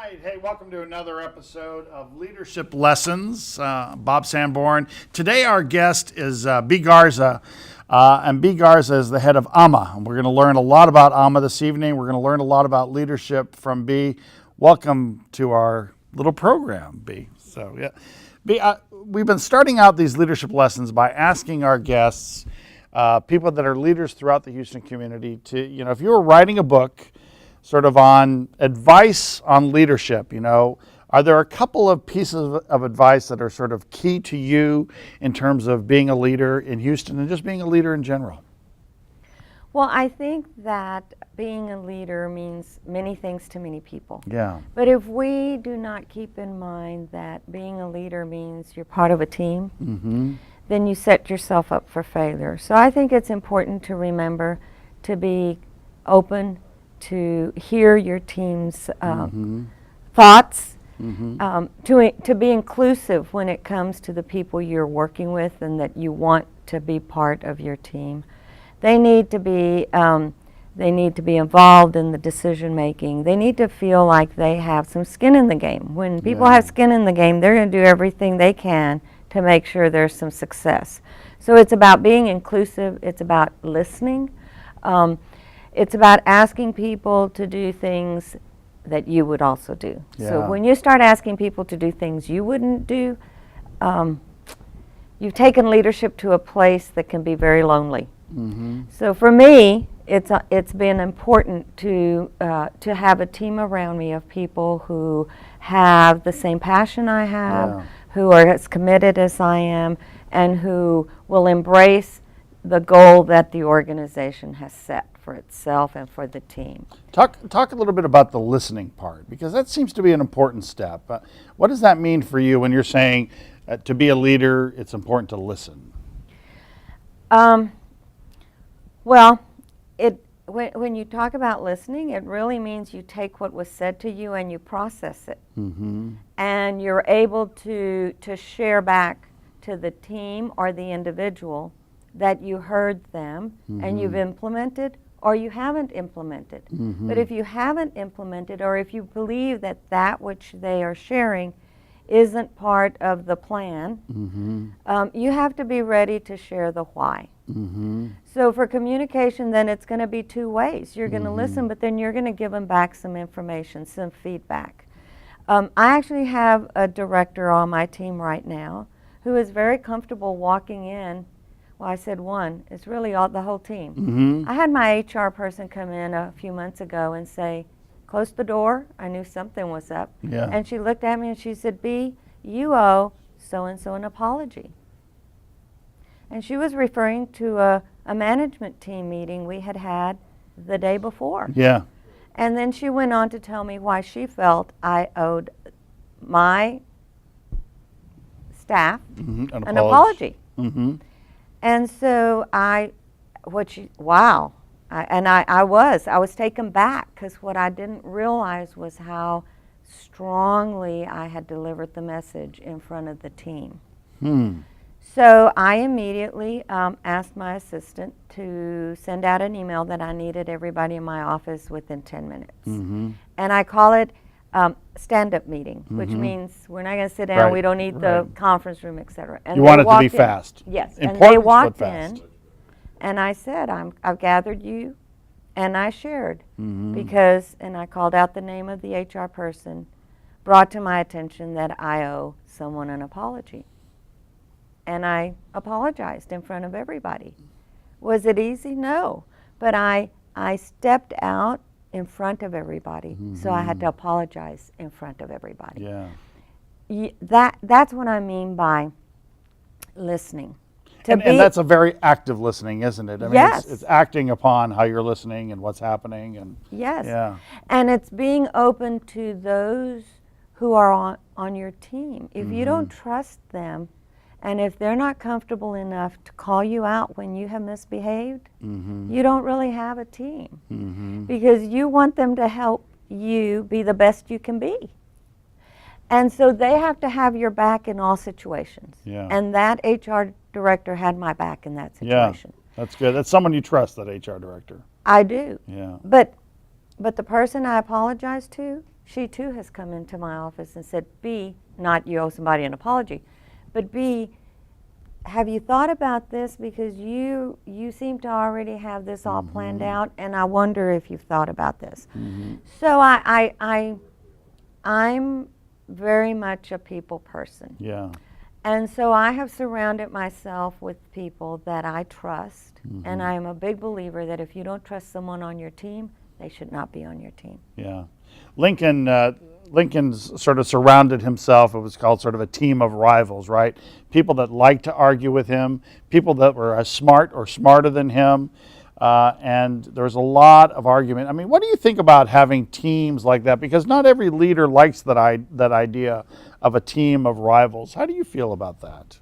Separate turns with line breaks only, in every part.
right. Hey, welcome to another episode of Leadership Lessons. Bob Sanborn. Today our guest is B. Garza, and B. Garza is the head of AAMA. And we're going to learn a lot about AAMA this evening. We're going to learn a lot about leadership from B. Welcome to our little program, B. So, yeah. B, we've been starting out these leadership lessons by asking our guests, people that are leaders throughout the Houston community, to, if you were writing a book sort of on advice on leadership, are there a couple of pieces of advice that are sort of key to you in terms of being a leader in Houston and just being a leader in general?
Well, I think that being a leader means many things to many people.
Yeah.
But if we do not keep in mind that being a leader means you're part of a team, then you set yourself up for failure. So I think it's important to remember to be open, to hear your team's thoughts, to be inclusive when it comes to the people you're working with and that you want to be part of your team. They need to be involved in the decision making. They need to feel like they have some skin in the game. When people have skin in the game, they're going to do everything they can to make sure there's some success. So it's about being inclusive. It's about listening. It's about asking people to do things that you would also do.
Yeah.
So when you start asking people to do things you wouldn't do, you've taken leadership to a place that can be very lonely. So for me, it's been important to have a team around me of people who have the same passion I have, who are as committed as I am, and who will embrace the goal that the organization has set for itself and for the team.
Talk a little bit about the listening part, because that seems to be an important step. What does that mean for you when you're saying to be a leader, it's important to listen?
Well, when you talk about listening, it really means you take what was said to you and you process it. And you're able to share back to the team or the individual that you heard them and you've implemented or you haven't implemented. But if you haven't implemented, or if you believe that that which they are sharing isn't part of the plan, you have to be ready to share the why. So for communication, then it's going to be two ways. You're going to listen, but then you're going to give them back some information, some feedback. I actually have a director on my team right now who is very comfortable walking in. Well, I said one. It's really the whole team. I had my HR person come in a few months ago and say, close the door. I knew something was up. And she looked at me and she said, B, you owe so-and-so an apology. And she was referring to a management team meeting we had the day before. And then she went on to tell me why she felt I owed my staff an apology. And so I was taken back, because what I didn't realize was how strongly I had delivered the message in front of the team. So I immediately asked my assistant to send out an email that I needed everybody in my office within 10 minutes. And I call it stand-up meeting, which means we're not going to sit down, we don't need the conference room, etc.
You want it to be fast.
Yes,
important,
and they walked
but fast.
in, and I said, I've gathered you, and I shared, because, and I called out the name of the HR person, brought to my attention that I owe someone an apology. And I apologized in front of everybody. Was it easy? No. But I stepped out in front of everybody, so I had to apologize in front of everybody. That's what I mean by listening.
And that's a very active listening, isn't it? I mean, it's acting upon how you're listening and what's happening. And
and it's being open to those who are on your team. If you don't trust them, and if they're not comfortable enough to call you out when you have misbehaved, you don't really have a team, because you want them to help you be the best you can be. And so they have to have your back in all situations. And that HR director had my back in that situation.
That's good. That's someone you trust, that HR director.
I do. But the person I apologized to she too has come into my office and said, B, not you owe somebody an apology, but B, have you thought about this? Because you seem to already have this all planned out, and I wonder if you've thought about this. So I'm very much a people person.
Yeah.
And so I have surrounded myself with people that I trust, and I am a big believer that if you don't trust someone on your team, they should not be on your team.
Yeah. Lincoln's sort of surrounded himself, it was called sort of a team of rivals, right? People that liked to argue with him, people that were as smart or smarter than him, and there was a lot of argument. I mean, what do you think about having teams like that? Because not every leader likes that idea of a team of rivals. How do you feel about that?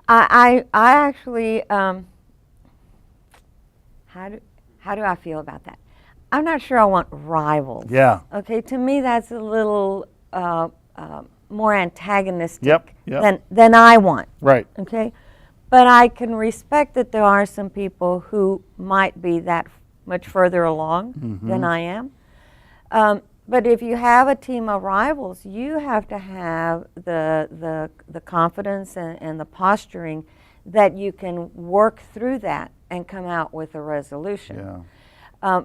I actually, how do I feel about that? I'm not sure I want rivals.
Yeah.
Okay, to me that's a little more antagonistic
Yep.
than I want.
Right.
Okay, but I can respect that there are some people who might be that much further along than I am. But if you have a team of rivals, you have to have the confidence and the posturing that you can work through that and come out with a resolution.
Yeah.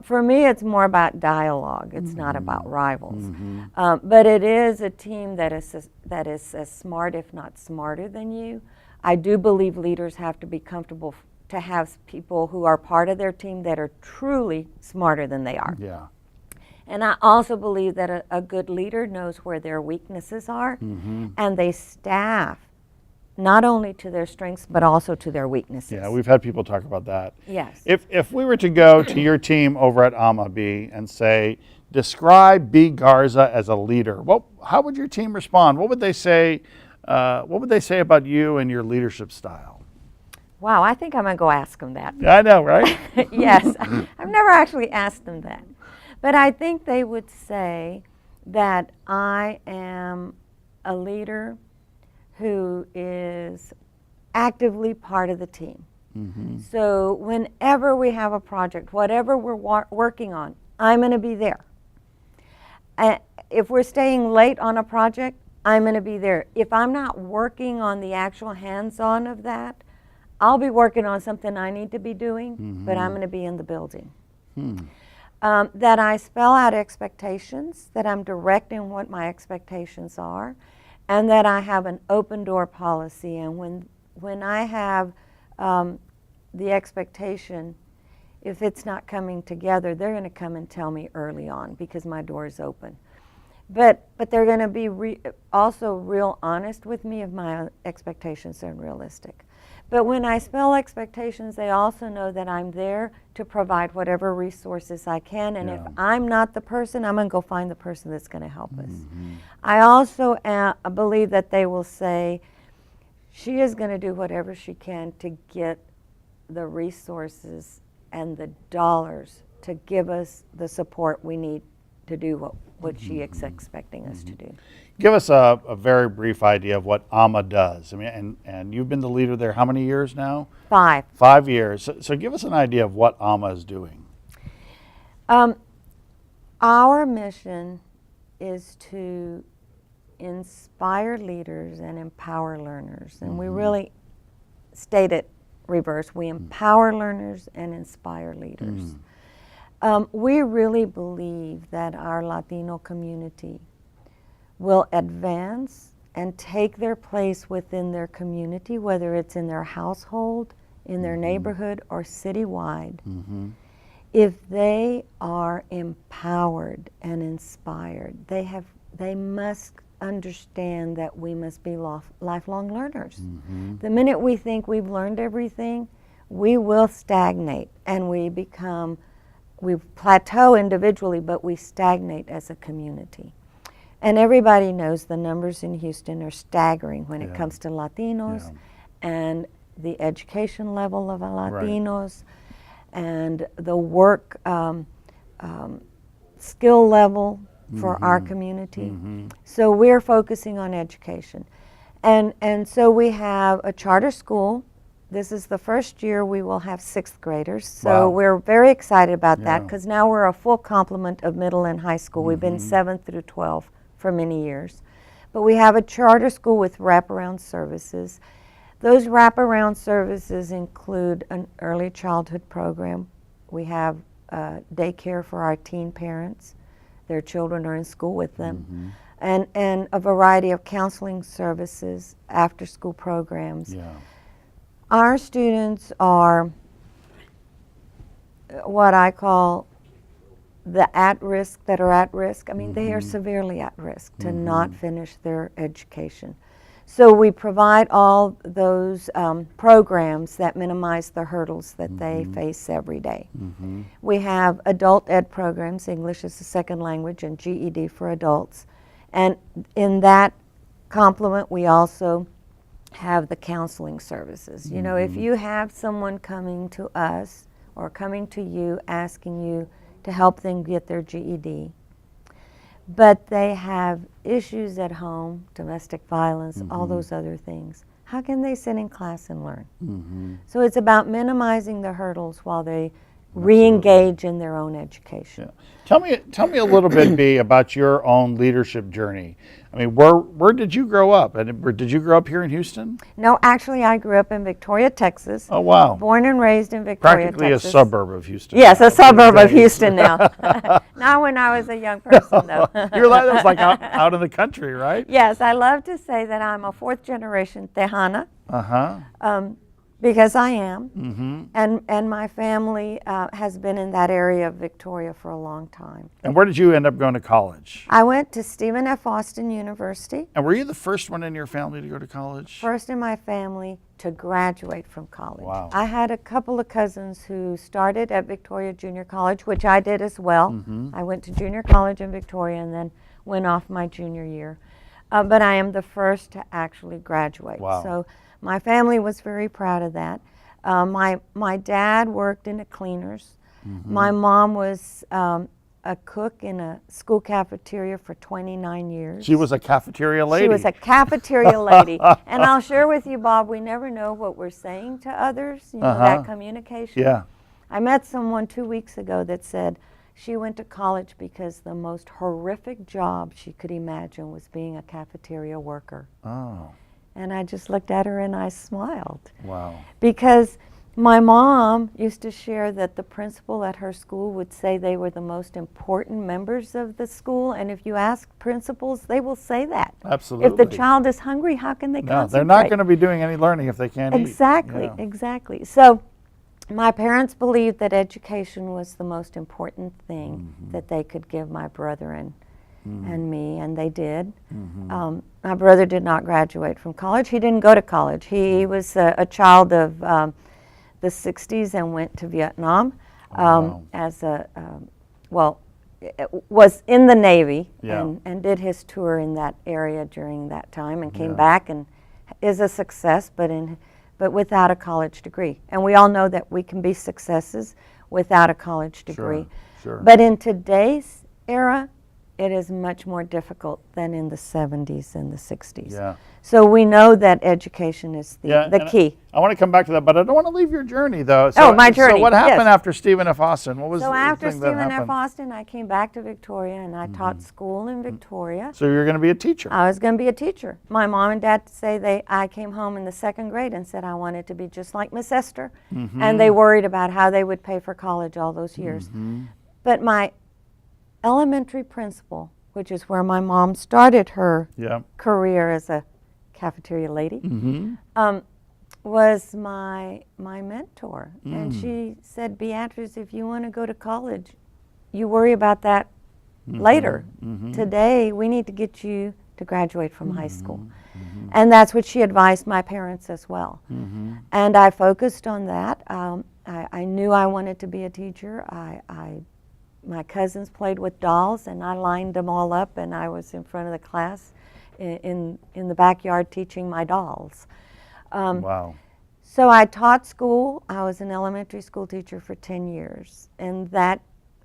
For me, it's more about dialogue. It's not about rivals. But it is a team that is as smart, if not smarter, than you. I do believe leaders have to be comfortable to have people who are part of their team that are truly smarter than they are.
Yeah.
And I also believe that a good leader knows where their weaknesses are, and they staff not only to their strengths but also to their weaknesses.
Yeah, we've had people talk about that.
Yes.
If we were to go to your team over at AAMA, B, and say, describe B. Garza as a leader, how would your team respond? What would they say? What would they say about you and your leadership style?
Wow, I think I'm going to go ask them that.
I know, right?
Yes, I've never actually asked them that. But I think they would say that I am a leader who is actively part of the team. So whenever we have a project, whatever we're working on, I'm going to be there. If we're staying late on a project, I'm going to be there. If I'm not working on the actual hands-on of that, I'll be working on something I need to be doing, but I'm going to be in the building. That I spell out expectations, that I'm direct in what my expectations are, and that I have an open door policy. And when I have the expectation, if it's not coming together, they're going to come and tell me early on because my door is open. But they're going to be also real honest with me if my expectations are unrealistic. But when I spell expectations, they also know that I'm there to provide whatever resources I can. And if I'm not the person, I'm going to go find the person that's going to help us. I also believe that they will say, she is going to do whatever she can to get the resources and the dollars to give us the support we need to do what she is expecting us to do.
Give us a very brief idea of what AAMA does. I mean, and you've been the leader there how many years now?
5.
5 years. So give us an idea of what AAMA is doing.
Our mission is to inspire leaders and empower learners. And we really state it reverse. We empower learners and inspire leaders. We really believe that our Latino community will advance and take their place within their community, whether it's in their household, in their neighborhood, or citywide, if they are empowered and inspired. They must understand that we must be lifelong learners. The minute we think we've learned everything, we will stagnate and we plateau individually, but we stagnate as a community. And everybody knows the numbers in Houston are staggering when it comes to Latinos and the education level of Latinos and the work skill level for our community. So we're focusing on education. And so we have a charter school this is the first year we will have 6th graders. So
Wow.
we're very excited about that
Yeah.
because now we're a full complement of middle and high school. We've been 7th through 12 for many years. But we have a charter school with wraparound services. Those wraparound services include an early childhood program. We have daycare for our teen parents. Their children are in school with them. And a variety of counseling services, after school programs.
Yeah.
Our students are what I call the at-risk that are at risk. I mean, they are severely at risk to not finish their education. So we provide all those programs that minimize the hurdles that they face every day. We have adult ed programs, English as a second language and GED for adults. And in that complement, we also have the counseling services. You know, if you have someone coming to us or coming to you asking you to help them get their GED, but they have issues at home, domestic violence, all those other things, how can they sit in class and learn? So it's about minimizing the hurdles while they re-engage in their own education.
Yeah. Tell me a little bit, Bea, about your own leadership journey. I mean, where did you grow up? And did you grow up here in Houston?
No, actually, I grew up in Victoria, Texas.
Oh, wow.
Born and raised in Victoria,
Practically
Texas.
a suburb of Houston.
Yes,
now,
a suburb of
these days.
Houston now. Not when I was a young person, though.
That was like out in the country, right?
Yes, I love to say that I'm a 4th generation Tejana. Because I am, and my family has been in that area of Victoria for a long time.
And where did you end up going to college?
I went to Stephen F. Austin University,
And were you the first one in your family to go to college?
first in my family to graduate from college.
Wow.
I had a couple of cousins who started at Victoria Junior College, which I did as well. I went to junior college in Victoria and then went off my junior year. But I am the first to actually graduate.
Wow.
So my family was very proud of that. My dad worked in the cleaners. My mom was a cook in a school cafeteria for 29 years.
She was a cafeteria lady.
She was a cafeteria lady. And I'll share with you, Bob, we never know what we're saying to others, you know, that communication.
Yeah.
I met someone 2 weeks ago that said she went to college because the most horrific job she could imagine was being a cafeteria worker.
Oh,
And I just looked at her and I smiled.
wow.
Because my mom used to share that the principal at her school would say they were the most important members of the school. And if you ask principals, they will say that.
Absolutely.
If the child is hungry, how can they
No,
concentrate?
they're not going to be doing any learning if they can't
Exactly,
eat. Yeah.
exactly. So my parents believed that education was the most important thing that they could give my brother and me, and they did. My brother did not graduate from college. He didn't go to college. He was a child of the 60s and went to Vietnam as a, was in the Navy and did his tour in that area during that time and came back and is a success, but without a college degree. And we all know that we can be successes without a college degree.
Sure.
But in today's era, it is much more difficult than in the 70s and the 60s.
Yeah.
So we know that education is the key.
I want to come back to that, but I don't want to leave your journey, though.
My journey,
So what happened
yes.
after Stephen F. Austin? What was
So
the
after
thing that
Stephen F.
happened?
Austin, I came back to Victoria and I taught school in Victoria.
So you were going to be a teacher.
I was going to be a teacher. My mom and dad say I came home in the 2nd grade and said I wanted to be just like Miss Esther. And they worried about how they would pay for college all those years. But my elementary principal, which is where my mom started her career as a cafeteria lady, was my mentor. And she said, Beatrice, if you want to go to college, you worry about that later. Today, we need to get you to graduate from high school. And that's what she advised my parents as well. And I focused on that. I knew I wanted to be a teacher. My cousins played with dolls, and I lined them all up, and I was in front of the class in the backyard teaching my dolls.
Wow.
So I taught school. I was an elementary school teacher for 10 years. And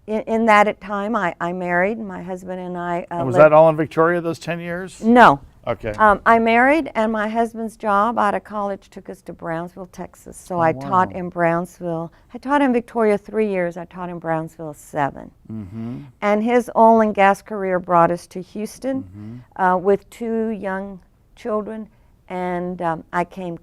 in that time, I married. My husband and I
And was that all in Victoria, those 10 years?
No.
Okay.
I married, and my husband's job out of college took us to Brownsville, Texas. So I taught in Brownsville. I taught in Victoria 3 years. I taught in Brownsville 7.
Mm-hmm.
And his oil and gas career brought us to Houston with 2 young children. And I came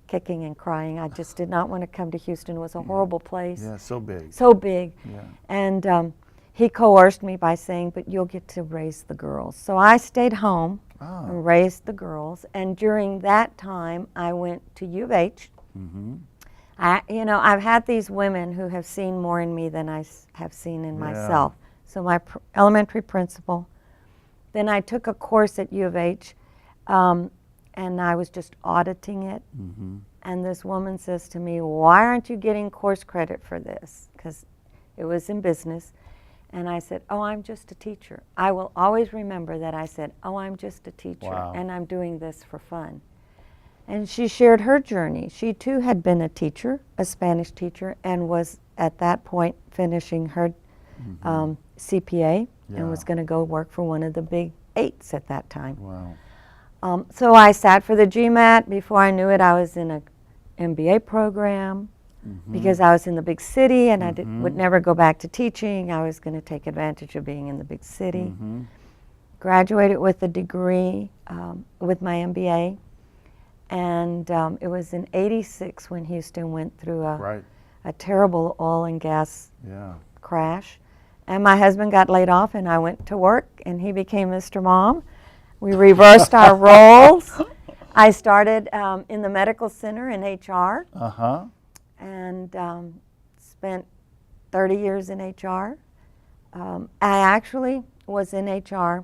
kicking and crying. I just did not want to come to Houston. It was a horrible place.
Yeah, so big.
So big.
Yeah.
And he coerced me by saying, but you'll get to raise the girls. So I stayed home and raised the girls. And during that time, I went to U of H.
Mm-hmm.
I've had these women who have seen more in me than I have seen in myself. So my elementary principal. Then I took a course at U of H, and I was just auditing it.
Mm-hmm.
And this woman says to me, why aren't you getting course credit for this? Because it was in business. And I said, oh, I'm just a teacher. I will always remember that I said, oh, I'm just a teacher, and I'm doing this for fun. And she shared her journey. She too had been a teacher, a Spanish teacher, and was at that point finishing her CPA and was going to go work for one of the big 8s at that time.
Wow.
So I sat for the GMAT. Before I knew it, I was in an MBA program. Because I was in the big city and I would never go back to teaching. I was going to take advantage of being in the big city. Graduated with a degree with my MBA. And it was in '86 when Houston went through a terrible oil and gas crash. And my husband got laid off and I went to work and he became Mr. Mom. We reversed our roles. I started in the medical center in HR. And spent 30 years in HR. I actually was in HR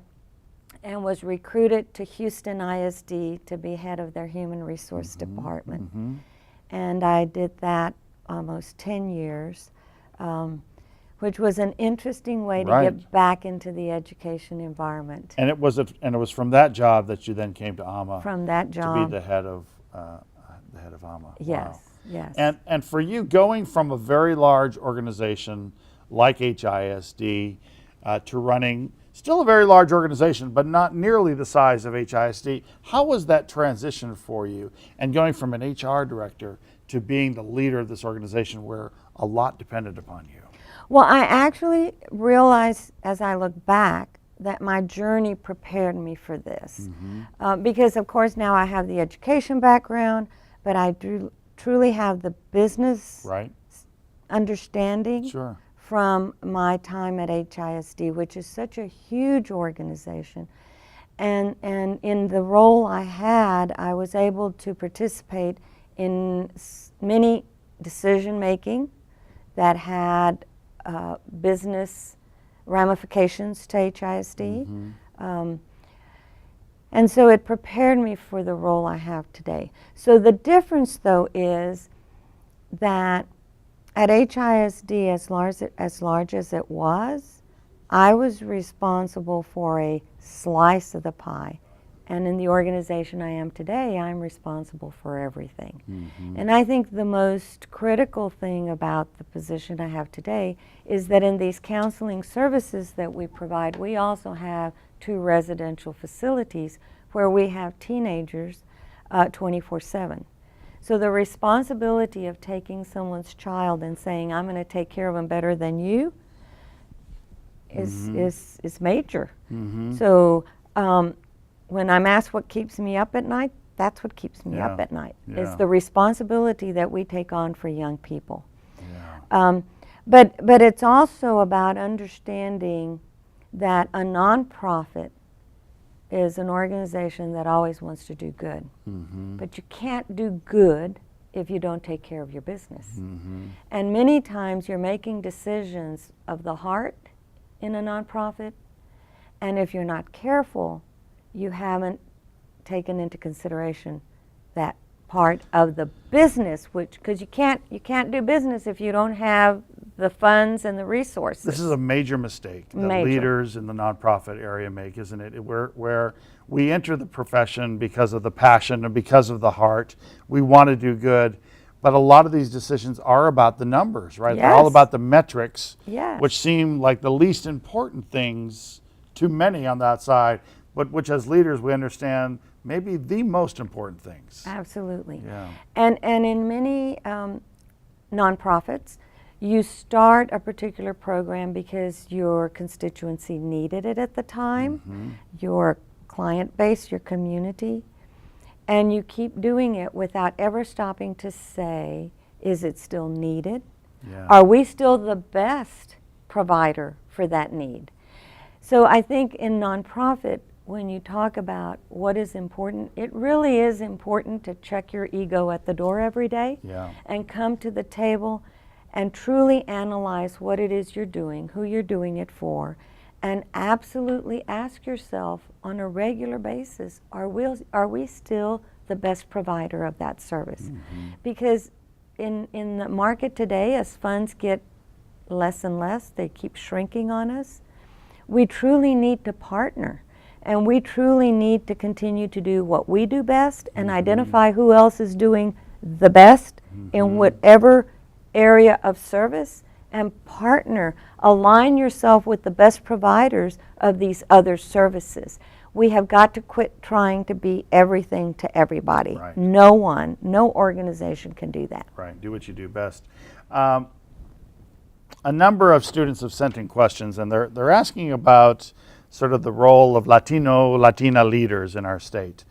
and was recruited to Houston ISD to be head of their human resource department. And I did that almost 10 years, which was an interesting way to get back into the education environment.
And it was from that job that you then came to AAMA.
From that job.
To be the head of AAMA.
Yes.
Wow.
Yes.
And for you, going from a very large organization like HISD to running still a very large organization, but not nearly the size of HISD, how was that transition for you? And going from an HR director to being the leader of this organization where a lot depended upon you?
Well, I actually realized as I look back that my journey prepared me for this. Because, of course, now I have the education background, but I truly have the business understanding from my time at HISD, which is such a huge organization. And in the role I had, I was able to participate in many decision making that had business ramifications to HISD. And so it prepared me for the role I have today. So the difference, though, is that at HISD, as large as it was, I was responsible for a slice of the pie. And in the organization I am today, I'm responsible for everything. And I think the most critical thing about the position I have today is that in these counseling services that we provide, we also have 2 residential facilities where we have teenagers 24/7. So the responsibility of taking someone's child and saying, I'm going to take care of them better than you is major. So when I'm asked what keeps me up at night, that's what keeps me up at night, is the responsibility that we take on for young people. But it's also about understanding that a nonprofit is an organization that always wants to do good. But you can't do good if you don't take care of your business. And many times you're making decisions of the heart in a nonprofit, and if you're not careful, you haven't taken into consideration that part of the business, because you can't do business if you don't have the funds and the resources.
This is a major mistake that leaders in the nonprofit area make, isn't it? Where we enter the profession because of the passion and because of the heart. We want to do good, but a lot of these decisions are about the numbers, right? They're all about the metrics, which seem like the least important things to many on that side. but which as leaders we understand maybe the most important things.
Absolutely.
Yeah.
And in many nonprofits, you start a particular program because your constituency needed it at the time, your client base, your community, and you keep doing it without ever stopping to say, is it still needed?
Yeah.
Are we still the best provider for that need? So I think in nonprofit, when you talk about what is important, it really is important to check your ego at the door every day and come to the table and truly analyze what it is you're doing, who you're doing it for, and absolutely ask yourself on a regular basis, are we still the best provider of that service? Because in the market today, as funds get less and less, they keep shrinking on us, we truly need to partner. And we truly need to continue to do what we do best and identify who else is doing the best in whatever area of service, and partner. Align yourself with the best providers of these other services. We have got to quit trying to be everything to everybody.
Right.
No organization can do that.
Right, do what you do best. A number of students have sent in questions, and they're asking about sort of the role of Latina leaders in our state.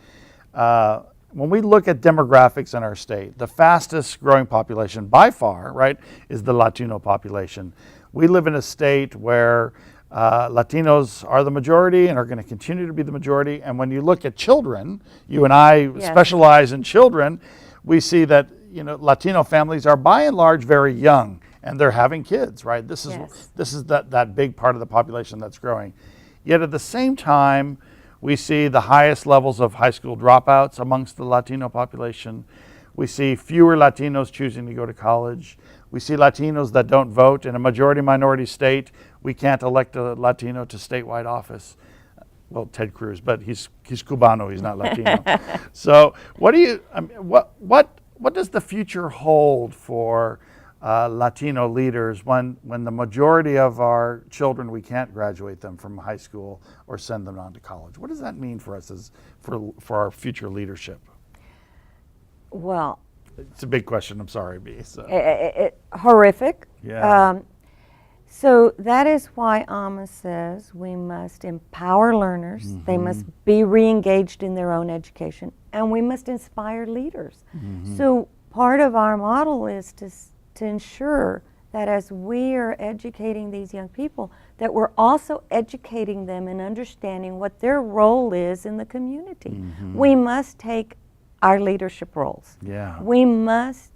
When we look at demographics in our state, the fastest growing population by far, right, is the Latino population. We live in a state where Latinos are the majority and are going to continue to be the majority. And when you look at children, you and I specialize in children, we see that Latino families are by and large very young, and they're having kids, right? This is that big part of the population that's growing. Yet at the same time, we see the highest levels of high school dropouts amongst the Latino population. We see fewer Latinos choosing to go to college. We see Latinos that don't vote. In a majority-minority state, we can't elect a Latino to statewide office. Well, Ted Cruz, but he's Cubano, he's not Latino. So what does the future hold for Latino leaders when the majority of our children, we can't graduate them from high school or send them on to college? What does that mean for us for our future leadership?
Well,
it's a big question. I'm sorry, B. So.
Horrific.
Yeah.
So that is why AAMA says we must empower learners. They must be re-engaged in their own education, and we must inspire leaders. So part of our model is to ensure that as we are educating these young people, that we're also educating them in understanding what their role is in the community. We must take our leadership roles.
Yeah.
We must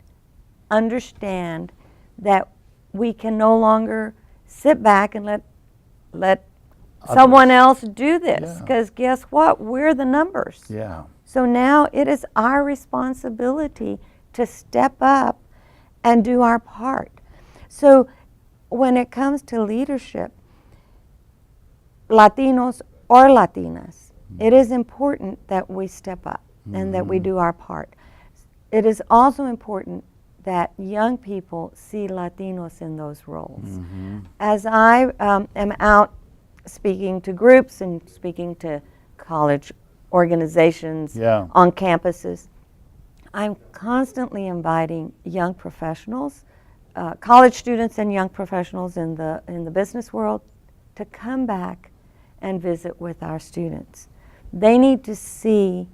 understand that we can no longer sit back and let someone else do this, because guess what? We're the numbers.
Yeah.
So now it is our responsibility to step up and do our part. So when it comes to leadership, Latinos or Latinas, it is important that we step up and that we do our part. It is also important that young people see Latinos in those roles. As I am out speaking to groups and speaking to college organizations on campuses, I'm constantly inviting young professionals, college students and young professionals in the business world, to come back and visit with our students. They need to see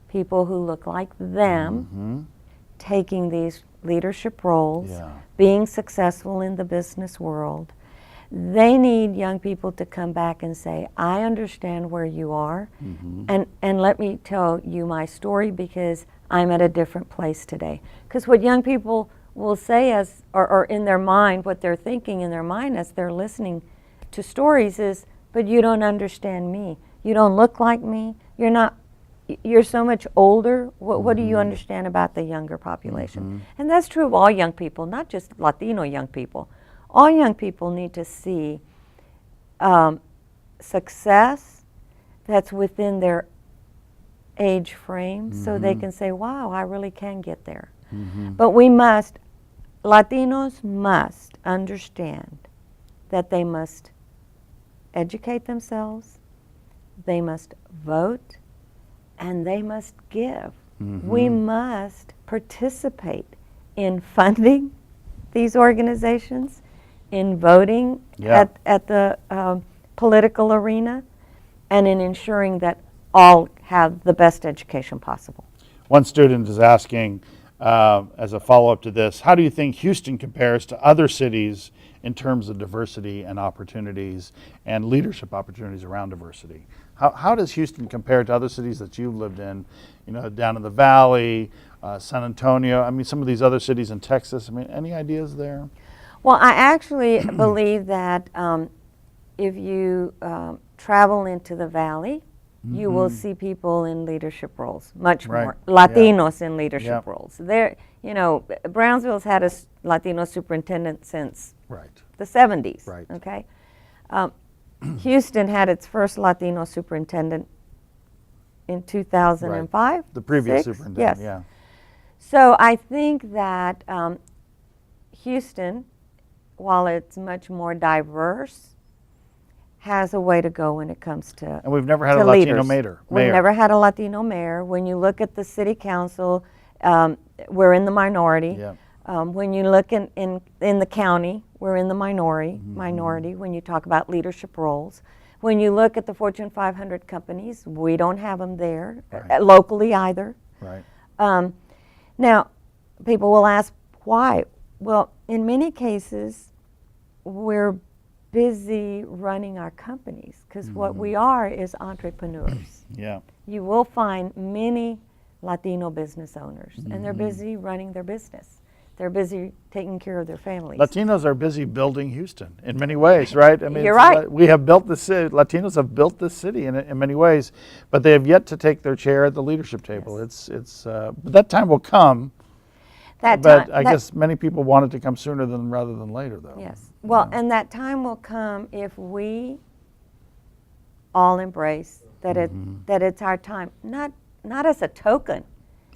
people who look like them taking these leadership roles, being successful in the business world. They need young people to come back and say, I understand where you are, and let me tell you my story, because I'm at a different place today. Because what young people will say or in their mind, what they're thinking in their mind as they're listening to stories is, but you don't understand me. You don't look like me. You're so much older. What do you understand about the younger population? And that's true of all young people, not just Latino young people. All young people need to see success that's within their age frame, so they can say, wow, I really can get there. But Latinos must understand that they must educate themselves, they must vote, and they must give. We must participate in funding these organizations, in voting at the political arena, and in ensuring that all have the best education possible.
One student is asking, as a follow-up to this, how do you think Houston compares to other cities in terms of diversity and opportunities and leadership opportunities around diversity? How does Houston compare to other cities that you've lived in, down in the Valley, San Antonio, I mean, some of these other cities in Texas? I mean, any ideas there?
Well, I actually believe that if you travel into the Valley, you will see people in leadership roles, much more Latinos in leadership roles. There, Brownsville's had a Latino superintendent since the 70s.
Right.
Okay, Houston had its first Latino superintendent in 2005.
The previous
6?
superintendent,
Yes. So I think that Houston, while it's much more diverse, has a way to go when it comes to
And we've never had a
leaders.
Latino mayor.
We've never had a Latino mayor. When you look at the city council, we're in the minority.
Yeah.
When you look in the county, we're in the minority. When you talk about leadership roles. When you look at the Fortune 500 companies, we don't have them there, locally either.
Right.
Now, people will ask why. Well, in many cases, we're busy running our companies because what we are is entrepreneurs.
Yeah.
You will find many Latino business owners, and they're busy running their business. They're busy taking care of their families.
Latinos are busy building Houston in many ways, right? I mean,
You're right.
We have built the city. Latinos have built this city in many ways, but they have yet to take their chair at the leadership table.
Yes.
But that time will come.
I
guess many people want it to come sooner rather than later, though.
Yes. Well, and that time will come if we all embrace that it's our time, not as a token.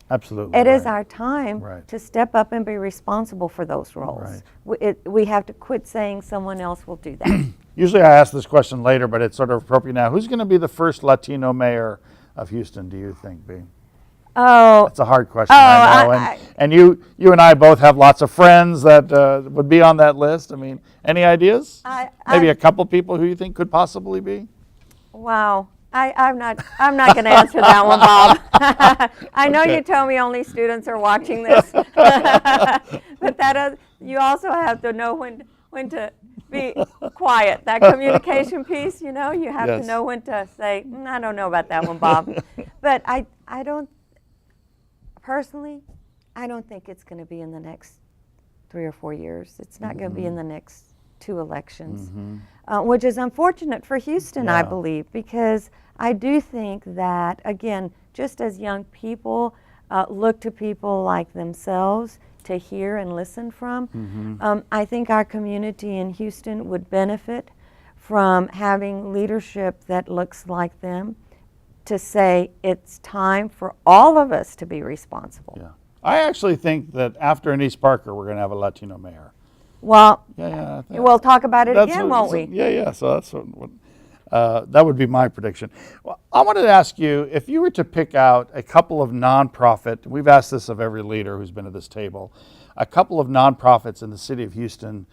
Absolutely.
It is our time
Right.
to step up and be responsible for those roles. We have to quit saying someone else will do that.
Usually I ask this question later, but it's sort of appropriate now. Who's going to be the first Latino mayor of Houston, do you think, B?
Oh,
It's a hard question, I know. And you and I both have lots of friends that would be on that list. I mean, any ideas? Maybe a couple people who you think could possibly be?
wow. I'm not going to answer that one, Bob. I know you told me only students are watching this, but you also have to know when to be quiet. That communication piece, you have to know when to say, I don't know about that one, Bob. But I don't, personally, I don't think it's going to be in the next 3 or 4 years. It's not going to be in the next 2 elections, which is unfortunate for Houston, I believe, because I do think that, again, just as young people look to people like themselves to hear and listen from, I think our community in Houston would benefit from having leadership that looks like them, to say it's time for all of us to be responsible.
Yeah. I actually think that after Anise Parker, we're going to have a Latino mayor.
Well,
I think
we'll talk about it again, won't we?
Yeah. So that's what that would be my prediction. Well, I wanted to ask you, if you were to pick out a couple of nonprofit, we've asked this of every leader who's been at this table, a couple of nonprofits in the city of Houston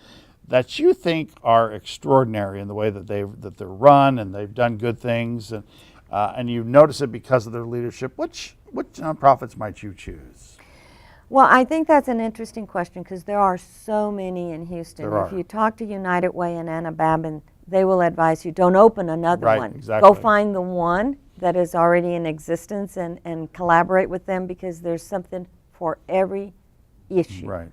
that you think are extraordinary in the way that they're run and they've done good things, and you notice it because of their leadership, which nonprofits might you choose?
Well, I think that's an interesting question because there are so many in Houston.
There are.
If you talk to United Way and Anna Babin, they will advise you, don't open another
Right,
one.
exactly.
Go find the one that is already in existence and collaborate with them, because there's something for every issue.
Right.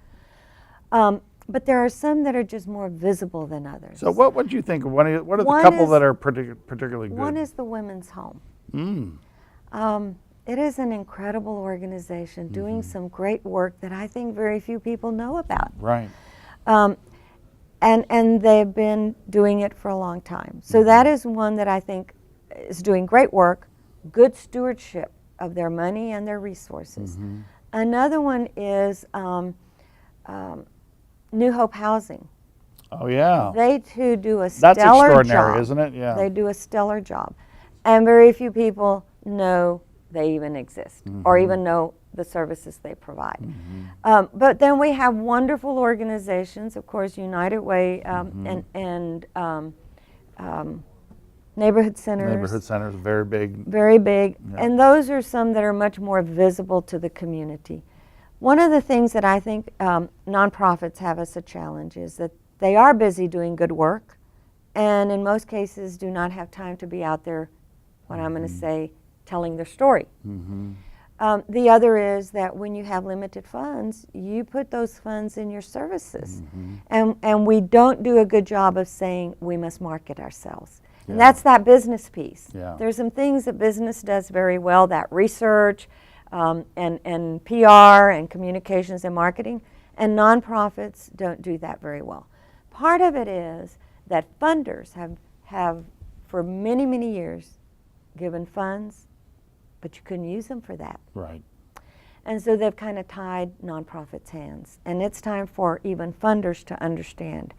But there are some that are just more visible than others.
So what would you think of what are the
One
couple
is-
that are particularly good?
One is the Women's Home. It is an incredible organization doing some great work that I think very few people know about.
Right.
And they've been doing it for a long time. So that is one that I think is doing great work, good stewardship of their money and their resources. Another one is New Hope Housing.
Oh yeah.
They too do a
That's
stellar
extraordinary,
job.
isn't it? Yeah.
They do a stellar job. And very few people know they even exist or even know the services they provide. But then we have wonderful organizations, of course, United Way and neighborhood centers.
Neighborhood centers, very big.
Very big.
Yeah.
And those are some that are much more visible to the community. One of the things that I think nonprofits have as a challenge is that they are busy doing good work and in most cases do not have time to be out there, what I'm going to say, telling their story. The other is that when you have limited funds, you put those funds in your services. And we don't do a good job of saying we must market ourselves. And that's that business piece. There's some things that business does very well, that research and PR and communications and marketing, and nonprofits don't do that very well. Part of it is that funders have for many, many years given funds, but you couldn't use them for that.
Right.
And so they've kind of tied nonprofits' hands. And it's time for even funders to understand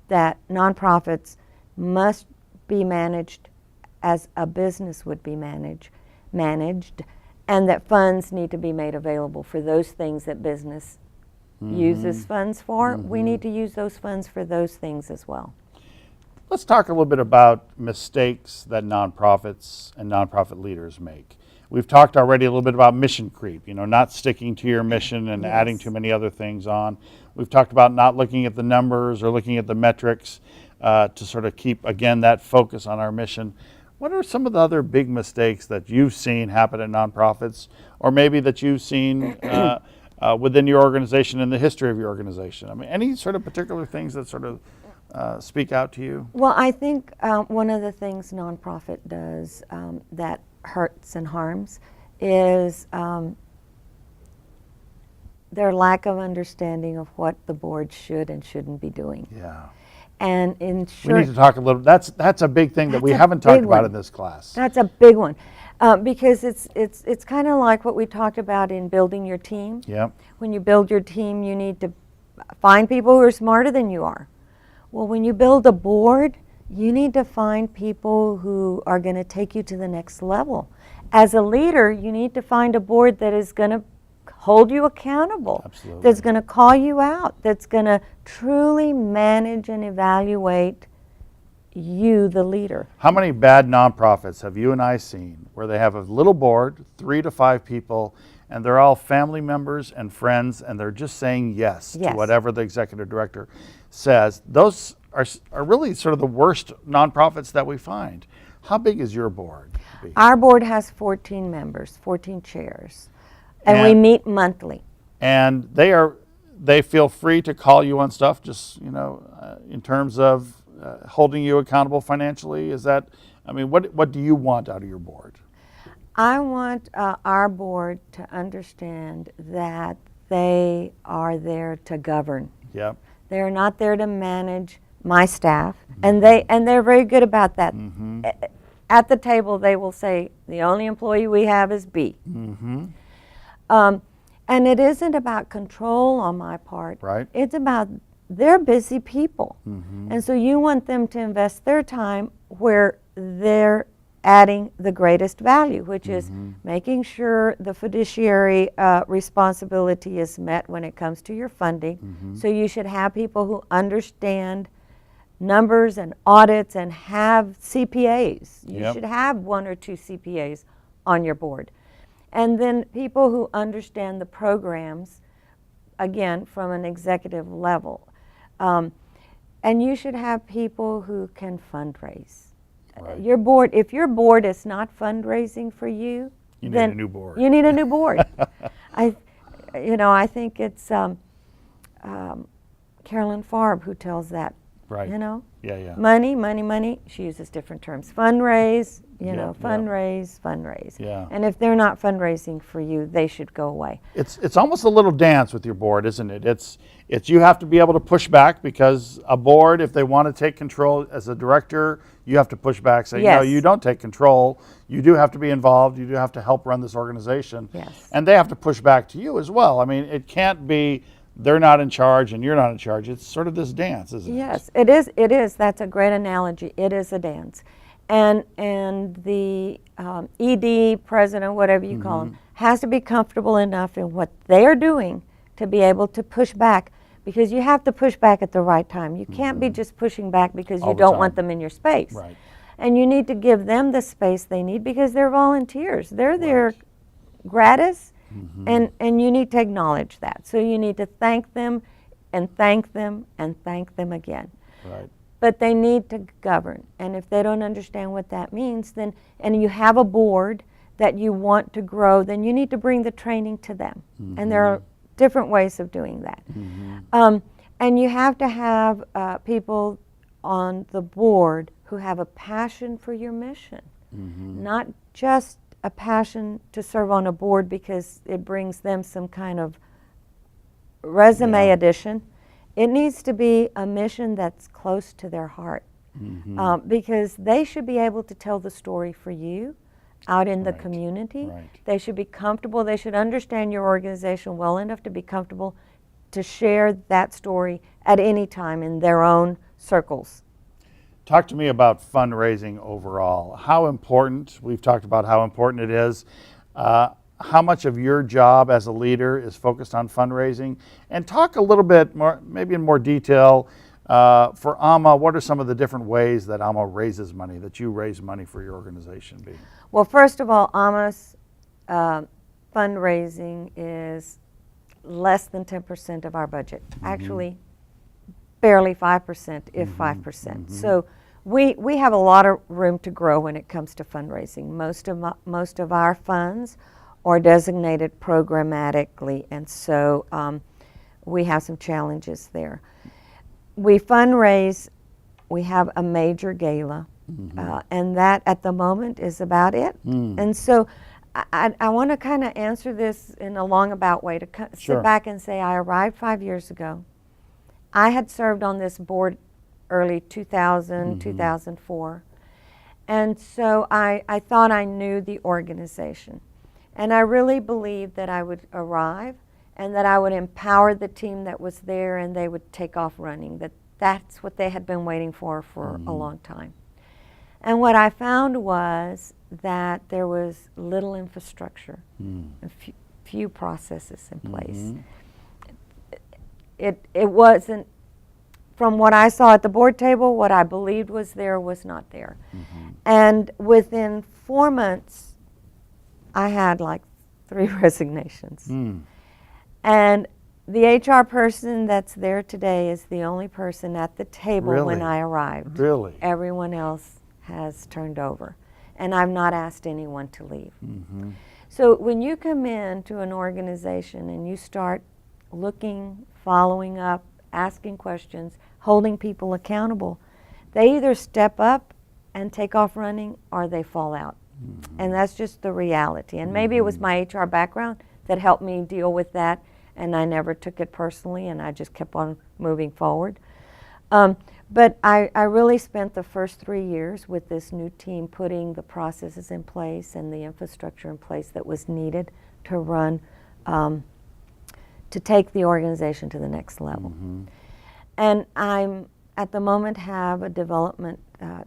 that nonprofits must be managed as a business would be managed, and that funds need to be made available for those things that business uses funds for. We need to use those funds for those things as well.
Let's talk a little bit about mistakes that nonprofits and nonprofit leaders make. We've talked already a little bit about mission creep, not sticking to your mission and adding too many other things on. We've talked about not looking at the numbers or looking at the metrics to sort of keep, again, that focus on our mission. What are some of the other big mistakes that you've seen happen at nonprofits, or maybe that you've seen within your organization in the history of your organization? I mean, any sort of particular things that sort of speak out to you?
Well, I think one of the things nonprofit does that hurts and harms is their lack of understanding of what the board should and shouldn't be doing.
Yeah.
And
We need to talk a little. That's a big thing that we haven't talked about in this class.
That's a big one, because it's kind of like what we talked about in building your team.
Yep.
When you build your team, you need to find people who are smarter than you are. Well, when you build a board, you need to find people who are going to take you to the next level. As a leader, you need to find a board that is going to hold you accountable,
Absolutely.
that's going to call you out, that's going to truly manage and evaluate you, the leader.
How many bad nonprofits have you and I seen where they have a little board, 3 to 5 people, and they're all family members and friends, and they're just saying yes to whatever the executive director says? Those are really sort of the worst nonprofits that we find. How big is your board?
Our board has 14 members, 14 chairs, and we meet monthly.
And they feel free to call you on stuff, just in terms of holding you accountable financially. Is that? I mean, what do you want out of your board?
I want our board to understand that they are there to govern.
Yep.
They are not there to manage my staff, and they're very good about that. At the table, they will say the only employee we have is B. And it isn't about control on my part.
Right.
It's about they're busy people, and so you want them to invest their time where they're adding the greatest value, which is making sure the fiduciary responsibility is met when it comes to your funding. So you should have people who understand numbers and audits and have CPAs. You should have 1 or 2 CPAs on your board. And then people who understand the programs, again, from an executive level. And you should have people who can fundraise.
Right.
Your board, if your board is not fundraising for you,
You need
then
a new board.
You need a new board. I think it's Carolyn Farb who tells that.
Right. Yeah.
Money. She uses different terms. Fundraise,
Yep.
fundraise.
Yeah.
And if they're not fundraising for you, they should go away.
It's almost a little dance with your board, isn't it? It's you have to be able to push back, because a board, if they want to take control as a director, you have to push back, say, no, you don't take control. You do have to be involved. You do have to help run this organization.
Yes.
And they have to push back to you as well. I mean, it can't be they're not in charge and you're not in charge. It's sort of this dance, isn't it?
Yes, it is. That's a great analogy. It is a dance. and the ED, president, whatever you call him, has to be comfortable enough in what they're doing to be able to push back, because you have to push back at the right time. You can't be just pushing back because
All
you
the
don't
time.
want them in your space.
Right.
And you need to give them the space they need because they're volunteers. They're there gratis, and you need to acknowledge that. So you need to thank them and thank them and thank them again.
Right.
But they need to govern. And if they don't understand what that means, then, and you have a board that you want to grow, then you need to bring the training to them. And there are different ways of doing that. And you have to have people on the board who have a passion for your mission, not just a passion to serve on a board because it brings them some kind of resume addition. It needs to be a mission that's close to their heart, because they should be able to tell the story for you out in the community. They should be comfortable. They should understand your organization well enough to be comfortable to share that story at any time in their own circles.
Talk to me about fundraising overall. How important, we've talked about how important it is. How much of your job as a leader is focused on fundraising? And talk a little bit more, maybe in more detail, for AAMA, what are some of the different ways that AAMA raises money, that you raise money for your organization?
Well, first of all, AAMA's fundraising is less than 10% of our budget. Actually, barely 5%, if 5%. So we have a lot of room to grow when it comes to fundraising. Most of our funds are designated programmatically, and so we have some challenges there. We fundraise, we have a major gala, and that at the moment is about it. And so I want to kind of answer this in a long about way, to sit back and say I arrived 5 years ago. I had served on this board early 2000, 2004. And so I thought I knew the organization. And I really believed that I would arrive and that I would empower the team that was there and they would take off running, that's what they had been waiting for a long time. And what I found was that there was little infrastructure, and few processes in place. It wasn't, from what I saw at the board table, what I believed was there was not there. And within 4 months, I had like 3 resignations. And the HR person that's there today is the only person at the table when I arrived.
Really?
Everyone else has turned over. And I've not asked anyone to leave. So when you come in to an organization and you start looking, following up, asking questions, holding people accountable, they either step up and take off running or they fall out. And that's just the reality. And maybe it was my HR background that helped me deal with that, and I never took it personally, and I just kept on moving forward. But I really spent the first 3 years with this new team putting the processes in place and the infrastructure in place that was needed to run, to take the organization to the next level. And I'm, at the moment, have a development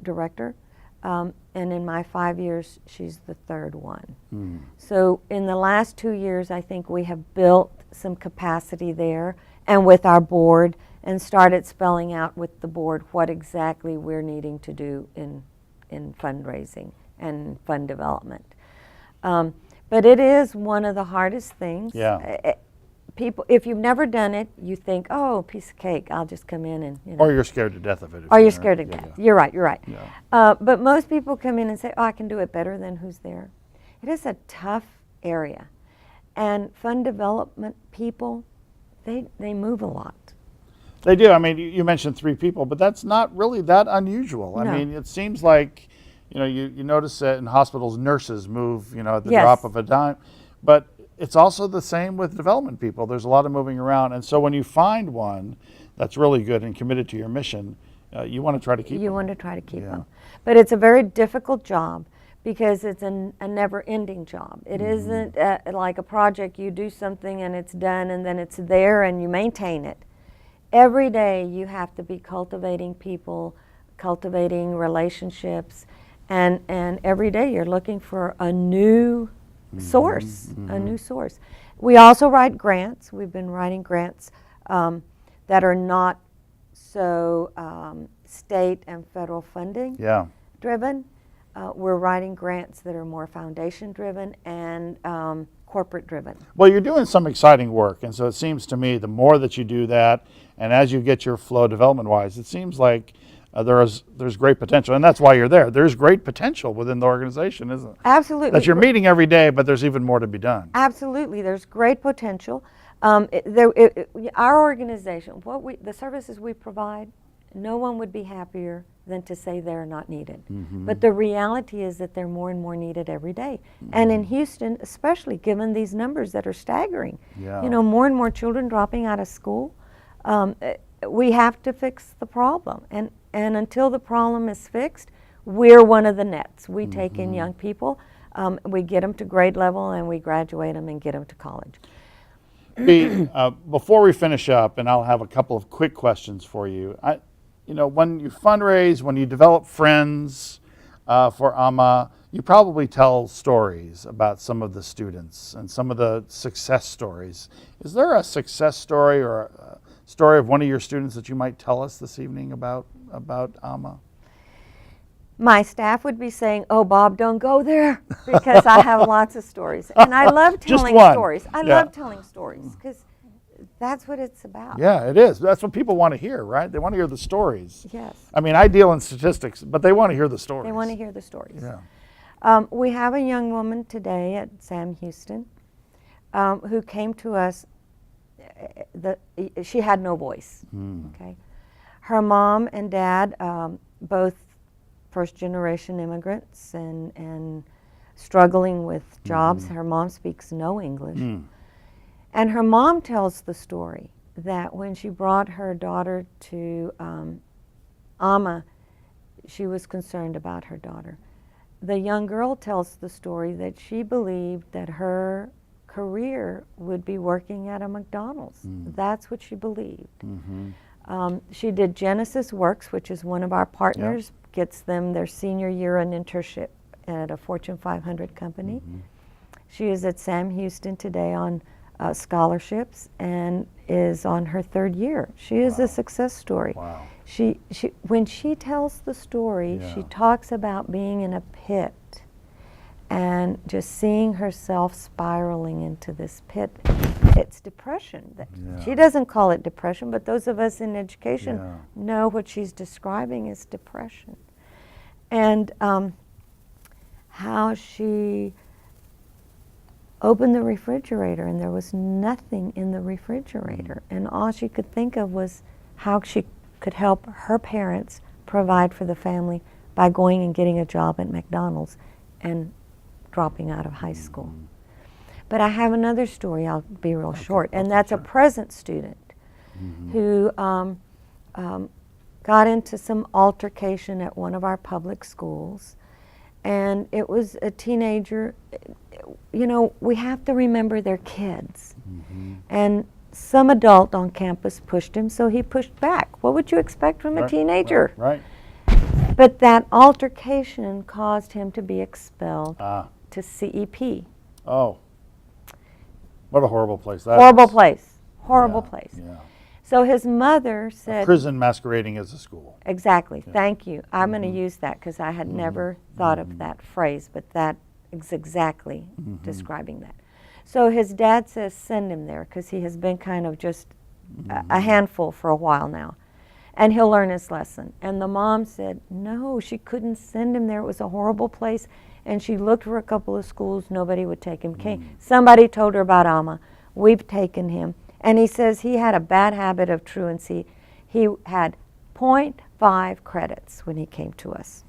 director, and in my 5 years, she's the 3rd one. So in the last 2 years, I think we have built some capacity there, and with our board, and started spelling out with the board what exactly we're needing to do in fundraising and fund development. But it is one of the hardest things. People, if you've never done it, you think, oh, piece of cake, I'll just come in and, you know.
Or you're scared to death of it.
Or you're scared to death. You're right, you're right. But most people come in and say, oh, I can do it better than who's there. It is a tough area. And fund development people, they move a lot.
They do. I mean, you mentioned 3 people, but that's not really that unusual.
No.
I mean, it seems like, you know, you notice that in hospitals, nurses move, you know, at the drop of a dime. But it's also the same with development people. There's a lot of moving around. And so when you find one that's really good and committed to your mission, you want to try to keep them.
You want to try to keep them. But it's a very difficult job because it's a never-ending job. It isn't like a project. You do something and it's done and then it's there and you maintain it. Every day you have to be cultivating people, cultivating relationships, And every day you're looking for a new source, a new source. We also write grants. We've been writing grants that are not so state and federal funding
Yeah.
driven. We're writing grants that are more foundation driven and corporate driven.
Well, you're doing some exciting work, and so it seems to me the more that you do that, and as you get your flow development-wise, it seems like there's great potential, and that's why you're there. There's great potential within the organization, isn't it?
Absolutely.
That you're meeting every day, but there's even more to be done.
Absolutely, there's great potential. Our organization, the services we provide, no one would be happier than to say they're not needed. But the reality is that they're more and more needed every day. And in Houston, especially given these numbers that are staggering,
Yeah.
you know, more and more children dropping out of school, we have to fix the problem. And until the problem is fixed, we're one of the nets. We take in young people, we get them to grade level, and we graduate them and get them to college.
Before we finish up, and I'll have a couple of quick questions for you. When you fundraise, when you develop friends for AAMA, you probably tell stories about some of the students and some of the success stories. Is there a success story or a story of one of your students that you might tell us this evening about AAMA?
My staff would be saying, "Oh, Bob, don't go there," because I have lots of stories. And I love telling stories. I love telling stories because that's what it's about.
Yeah, it is. That's what people want to hear, right? They want to hear the stories.
Yes.
I mean, I deal in statistics, but they want to hear the stories.
They want to hear the stories.
Yeah.
We have a young woman today at Sam Houston who came to us. She had no voice. Okay. Her mom and dad, both first-generation immigrants and struggling with jobs. Her mom speaks no English. And her mom tells the story that when she brought her daughter to AAMA, she was concerned about her daughter. The young girl tells the story that she believed that her career would be working at a McDonald's. That's what she believed. She did Genesis Works, which is one of our partners, gets them their senior year an internship at a Fortune 500 company. She is at Sam Houston today on scholarships and is on her third year. She is a success story.
Wow.
When she tells the story, she talks about being in a pit and just seeing herself spiraling into this pit. It's depression. She doesn't call it depression, but those of us in education know what she's describing as depression. And how she opened the refrigerator and there was nothing in the refrigerator, and all she could think of was how she could help her parents provide for the family by going and getting a job at McDonald's and dropping out of high school. But I have another story, I'll be real short, and that's a present student who got into some altercation at one of our public schools, and it was a teenager. You know, we have to remember they're kids, and some adult on campus pushed him, so he pushed back. What would you expect from a teenager?
Right.
But that altercation caused him to be expelled to CEP.
Oh, what a horrible place that
Horrible
is.
place. Horrible place.
Yeah.
So his mother said,
Prison masquerading as a school.
exactly, thank you. I'm going to use that because I had never thought of that phrase, but that is exactly describing that. So his dad says, send him there because he has been kind of just a handful for a while now. And he'll learn his lesson. And the mom said, no, she couldn't send him there. It was a horrible place. And she looked for a couple of schools. Nobody would take him. Somebody told her about AAMA. We've taken him. And he says he had a bad habit of truancy. He had 0.5 credits when he came to us.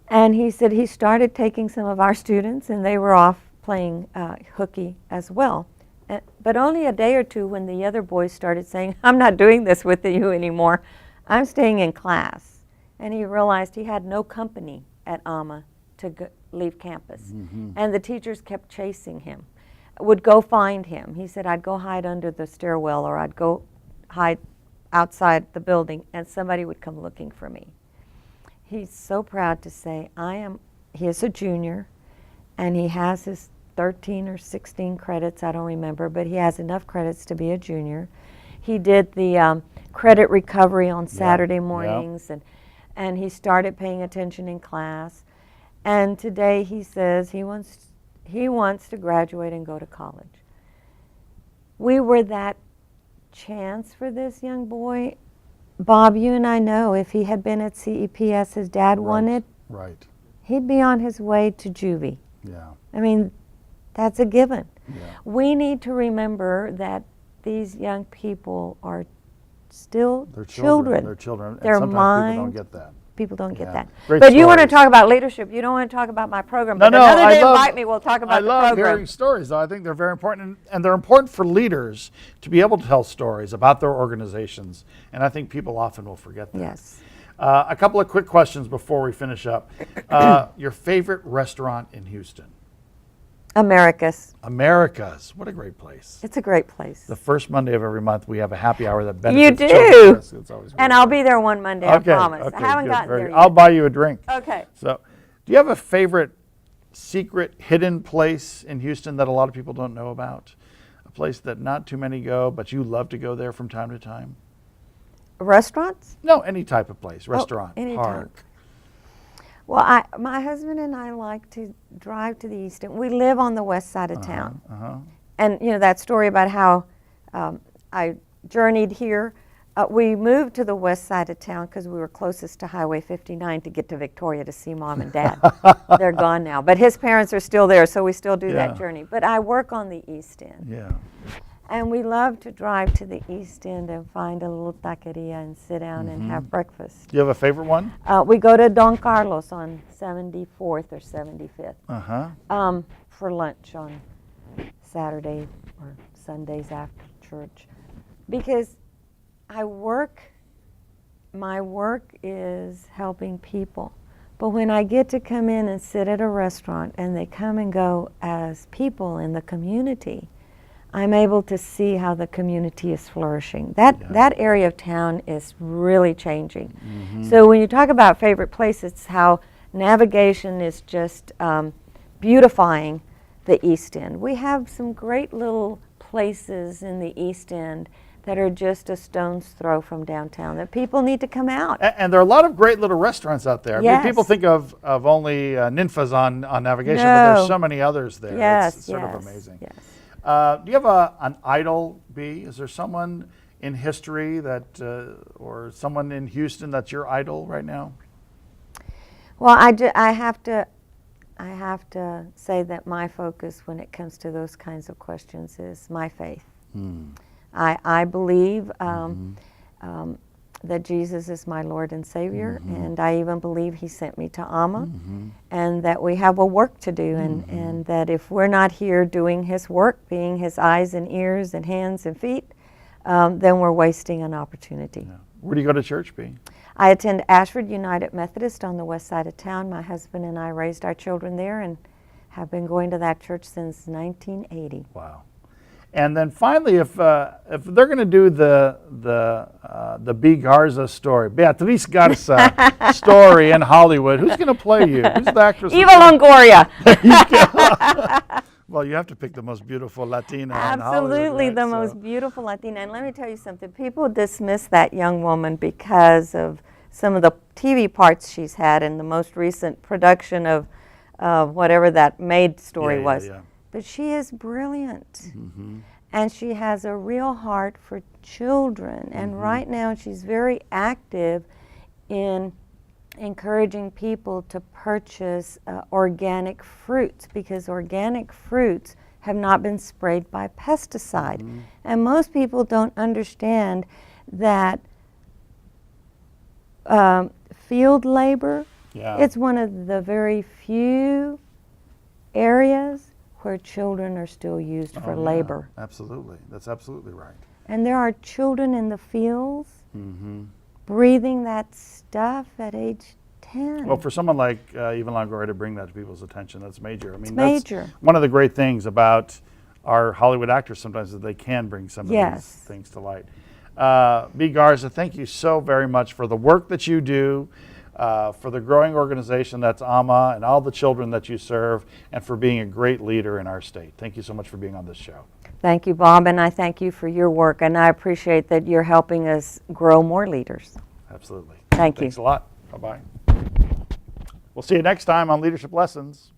And he said he started taking some of our students, and they were off playing hooky as well. But only a day or two when the other boys started saying, I'm not doing this with you anymore. I'm staying in class. And he realized he had no company at AAMA to leave campus. And the teachers kept chasing him, would go find him. He said, I'd go hide under the stairwell or I'd go hide outside the building and somebody would come looking for me. he's so proud to say, he is a junior, and he has his 13 or 16 credits, I don't remember, but he has enough credits to be a junior. He did the credit recovery on Saturday mornings, and he started paying attention in class. And today he says he wants to graduate and go to college. We were that chance for this young boy. Bob, you and I know if he had been at CEP as his dad wanted,
Right.
he'd be on his way to juvie.
Yeah.
I mean, that's a given.
Yeah.
We need to remember that these young people are still
They're
children.
They're children.
Their
and sometimes
mind,
people don't get that.
people don't get
Yeah.
that.
Great
But you want to
stories.
talk about leadership. You don't want to talk about my program.
No,
But
no,
another day,
I love,
invite me. We'll talk about
I
the
love
program.
hearing stories, though. I think they're very important, and they're important for leaders to be able to tell stories about their organizations, and I think people often will forget that.
Yes.
A couple of quick questions before we finish up. Your favorite restaurant in Houston?
America's.
America's. What a great place.
It's a great place.
The first Monday of every month, we have a happy hour that
You
benefits children.
do.
It's always
And
really
I'll
fun.
be there one Monday,
Okay,
I promise.
okay,
I haven't
good,
gotten
very
there
good.
yet.
I'll buy you a drink.
Okay.
So, do you have a favorite secret hidden place in Houston that a lot of people don't know about? A place that not too many go, but you love to go there from time to time?
Restaurants?
No, any type of place. Restaurant,
anytime.
park.
Well, my husband and I like to drive to the east end. We live on the west side of town. And, you know, that story about how I journeyed here, we moved to the west side of town because we were closest to Highway 59 to get to Victoria to see Mom and Dad. They're gone now. But his parents are still there, so we still do
Yeah.
that journey. But I work on the east end.
Yeah.
And we love to drive to the east end and find a little taqueria and sit down and have breakfast.
Do you have a favorite one?
We go to Don Carlos on 74th or 75th for lunch on Saturday or Sundays after church. Because my work is helping people. But when I get to come in and sit at a restaurant and they come and go as people in the community, I'm able to see how the community is flourishing. That area of town is really changing. So when you talk about favorite places, it's how navigation is just beautifying the East End. We have some great little places in the East End that are just a stone's throw from downtown that people need to come out.
And there are a lot of great little restaurants out there. I mean,
Yes.
people think of only Ninfa's on navigation, but
No.
there's so many others there.
Yes,
It's sort
yes,
of amazing.
yes.
Do you have an idol, B? Is there someone in history that, or someone in Houston that's your idol right now?
Well, I have to say that my focus when it comes to those kinds of questions is my faith. I believe that Jesus is my Lord and Savior, and I even believe He sent me to AAMA, and that we have a work to do, and that if we're not here doing His work, being His eyes and ears and hands and feet, then we're wasting an opportunity.
Yeah. Where do you go to church, B?
I attend Ashford United Methodist on the west side of town. My husband and I raised our children there and have been going to that church since 1980.
Wow. And then finally, if they're going to do the B. Garza story, Beatrice Garza story in Hollywood, who's going to play you? Who's the actress?
Eva Longoria.
Well, you have to pick the most beautiful Latina in Hollywood.
Absolutely,
right?
the most beautiful Latina. And let me tell you something. People dismiss that young woman because of some of the TV parts she's had in the most recent production of whatever that Maid story was.
Yeah.
But she is brilliant. And she has a real heart for children. And right now she's very active in encouraging people to purchase organic fruits, because organic fruits have not been sprayed by pesticide. And most people don't understand that field labor, it's one of the very few areas where children are still used for labor.
Absolutely. That's absolutely right.
And there are children in the fields breathing that stuff at age 10.
Well, for someone like Eva Longoria to bring that to people's attention, that's major. I mean,
It's
that's
major.
one of the great things about our Hollywood actors sometimes, that they can bring some of these things to light. B. Garza, thank you so very much for the work that you do, for the growing organization that's AAMA and all the children that you serve, and for being a great leader in our state. Thank you so much for being on this show.
Thank you, Bob, and I thank you for your work, and I appreciate that you're helping us grow more leaders.
Absolutely.
Thank you.
Thanks a lot. Bye-bye. We'll see you next time on Leadership Lessons.